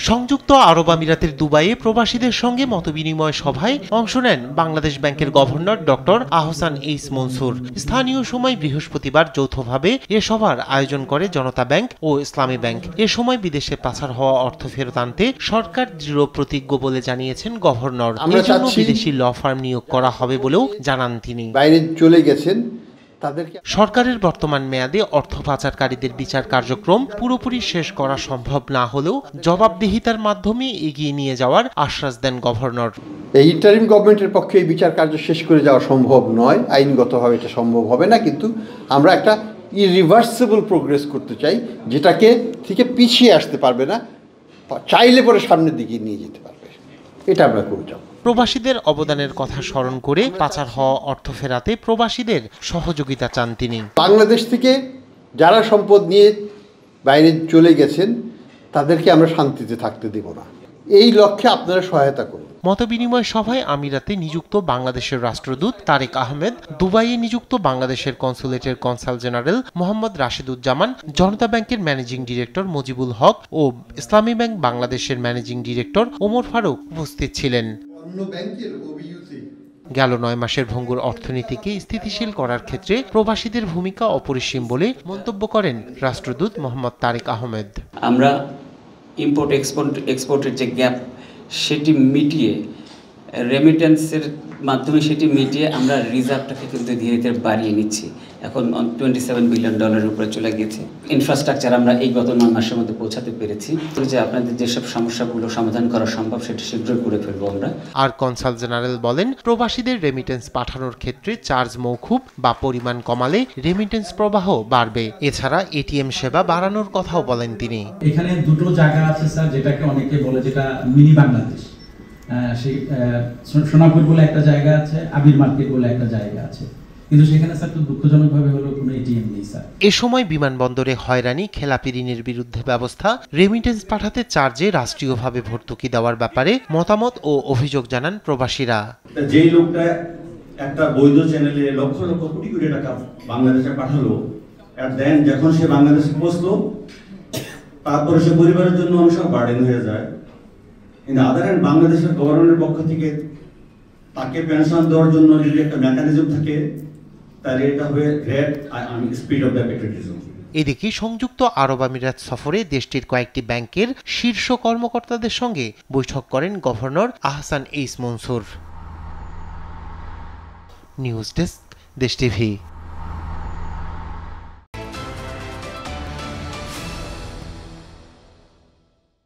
সংযুক্ত আরব আমিরাতের দুবাইয়ে প্রবাসীদের সঙ্গে মতবিনিময় সভায় অংশ নেন বাংলাদেশ ব্যাংকের গভর্নর ডক্টর আহসান এইস মনসুর। স্থানীয় সময় বৃহস্পতিবার যৌথভাবে এ সভার আয়োজন করে জনতা ব্যাংক ও ইসলামী ব্যাংক। এ সময় বিদেশে পাচার হওয়া অর্থ ফেরত আনতে সরকার দৃঢ় প্রতিজ্ঞ বলে জানিয়েছেন গভর্নর। এর জন্য বিদেশি ল ফার্ম নিয়োগ করা হবে বলেও জানান তিনি। বাইরে চলে গেছেন সরকারের বর্তমান মেয়াদে অর্থ পাচারকারীদের বিচার কার্যক্রম পুরোপুরি শেষ করা সম্ভব না হলেও জবাবদিহিতার মাধ্যমে এগিয়ে নিয়ে যাওয়ার আশ্বাস দেন গভর্নর। এই ইন্টারিম গভর্নমেন্টের পক্ষে এই বিচার কার্য শেষ করে যাওয়া সম্ভব নয়, আইনগতভাবে এটা সম্ভব হবে না, কিন্তু আমরা একটা ইরিভার্সিবল প্রোগ্রেস করতে চাই, যেটাকে থেকে পিছিয়ে আসতে পারবে না, চাইলে পরে সামনের দিকে নিয়ে যেতে পারবে, এটা আমরা করে যাব। প্রবাসীদের অবদানের কথা স্মরণ করে পাচার হওয়া অর্থ ফেরাতে প্রবাসীদের সহযোগিতা চান তিনি। বাংলাদেশ থেকে যারা সম্পদ নিয়ে বাইরে চলে গেছেন তাদেরকে আমরা শান্তিতে থাকতে দেব না, এই লক্ষ্যে আপনারা সহায়তা করুন। মতবিনিময় সভায় আমিরাতে নিযুক্ত বাংলাদেশের রাষ্ট্রদূত তারেক আহমেদ, দুবাইয়ে নিযুক্ত বাংলাদেশের কনসুলেটের কনসাল জেনারেল মোহাম্মদ রাশেদুজ্জামান, জনতা ব্যাংকের ম্যানেজিং ডিরেক্টর মুজিবুল হক ও ইসলামী ব্যাংক বাংলাদেশের ম্যানেজিং ডিরেক্টর ওমর ফারুক উপস্থিত ছিলেন। গেল ৯ মাসের ভঙ্গুর অর্থনীতিকে স্থিতিশীল করার ক্ষেত্রে প্রবাসীদের ভূমিকা অপরিসীম বলে মন্তব্য করেন রাষ্ট্রদূত মোহাম্মদ তারেক আহমেদ। আমরা ইম্পোর্ট এক্সপোর্টের যে গ্যাপ সেটি মিটিয়ে, রেমিটেন্সের মাধ্যমে সেটি মিটিয়ে আমরা রিজার্ভটাকে কিন্তু ধীরে ধীরে বাড়িয়ে নিচ্ছি। এখন $27 বিলিয়ন উপরে চলে গেছে। ইনফ্রাস্ট্রাকচার আমরা এই গত 9 মাসের মধ্যে পৌঁছাতে পেরেছি, যে আপনাদের যেসব সমস্যাগুলো সমাধান করা সম্ভব সেটা শীঘ্রই করে ফেলবো আমরা। আর কনসাল জেনারেল বলেন, প্রবাসীদের রেমিটেন্স পাঠানোর ক্ষেত্রে চার্জ মওকুফ বা পরিমাণ কমালে রেমিটেন্স প্রবাহ বাড়বে। এছাড়া এটিএম সেবা বাড়ানোর কথাও বলেন তিনি। এখানে দুটো জায়গা আছে স্যার, যেটাকে অনেকে বলে যেটা মিনি বাংলাদেশ। সেই সোনাপুর বলে একটা জায়গা আছে, আবির মার্কেট বলে একটা জায়গা আছে, কিন্তু সেখানে স্যার তো দুঃখজনকভাবে হলো কোনো এটিএম নেই স্যার। এ সময় বিমানবন্দরে হয়রানি, খেলাপি ঋণের বিরুদ্ধে ব্যবস্থা, রেমিটেন্স পাঠাতে চার্জে রাষ্ট্রীয়ভাবে ভর্তুকি দেওয়ার ব্যাপারে মতামত ও অভিযোগ জানান প্রবাসীরা। যেই লোকটা একটা বৈধ চ্যানেলে লক্ষ লক্ষ কোটি কোটি টাকা বাংলাদেশে পাঠালো, আর দেন যখন সে বাংলাদেশে পৌঁছলো তারপরে সে পরিবারের জন্য অনেক সময় বার্ডেন হয়ে যায়। কিন্তু আদার হ্যান্ড বাংলাদেশের গভর্নমেন্টের পক্ষ থেকে তাকে পেনশন দেওয়ার জন্য যদি একটা মেকানিজম থাকে, তাহলে এটা হবে great speed of the patriotism. এদিকে সংযুক্ত আরব আমিরাত সফরে দেশটির কয়েকটি ব্যাংকের শীর্ষ কর্মকর্তাদের সঙ্গে বৈঠক করেন গভর্নর আহসান এইস মনসুর। নিউজ ডেস্ক, দেশ টিভি।